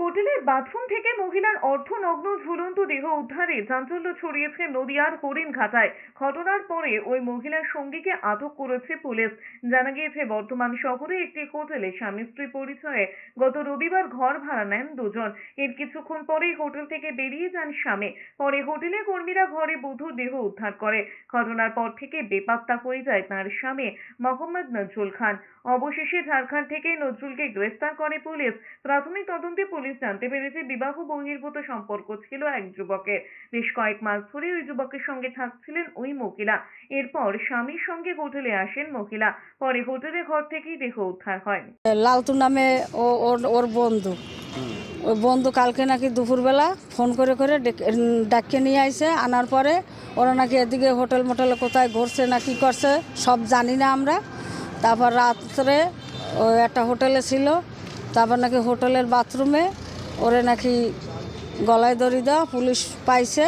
হোটেলের বাথরুম থেকে মহিলার অর্ধনগ্ন ঝুলন্ত দেহ উদ্ধারে চাঞ্চল্য ছড়িয়েছে নদিয়ার হরিণঘাটায়। ঘটনার পরে ওই মহিলার সঙ্গীকে আটক করেছে পুলিশ। জানা গিয়েছে বর্ধমান শহরে একটি হোটেলে স্বামী স্ত্রী পরিচয়ে গত রবিবার ঘর ভাড়া নেন দুজন। এর কিছুক্ষণ পরেই হোটেল থেকে বেরিয়ে যান স্বামী। পরে হোটেলের কর্মীরা ঘরে বধূর দেহ উদ্ধার করে। ঘটনার পর থেকে বেপাত্তা হয়ে যায় তার স্বামী মোহাম্মদ নজরুল খান। অবশেষে ঝাড়খণ্ড থেকে নজরুলকে গ্রেফতার করে পুলিশ। প্রাথমিক তদন্তে পুলিশ জানতে পেরেছে বিবাহ বহির্ভূত সম্পর্ক ছিল এক যুবকের। বেশ কয়েক মাস ধরে ওই যুবকের সঙ্গে থাকছিলেন ওই মহিলা। এরপর স্বামীর সঙ্গে হোটেলে আসেন মহিলা। পরে হোটেলের ঘর থেকেই দেহ উদ্ধার হয়। লালতু নামে ওর বন্ধু, ওই বন্ধু কালকে নাকি দুপুরবেলা ফোন করে ডাকিয়ে নিয়ে আইছে। আনার পরে ওরা নাকি এদিকে হোটেল মোটেলে কোথায় ঘুরছে না কি করছে সব জানি না আমরা। তারপর রাত্রে ওই একটা হোটেলে ছিল, তারপর নাকি হোটেলের বাথরুমে ওরে নাকি গলায় দড়ি দেওয়া পুলিশ পাইছে।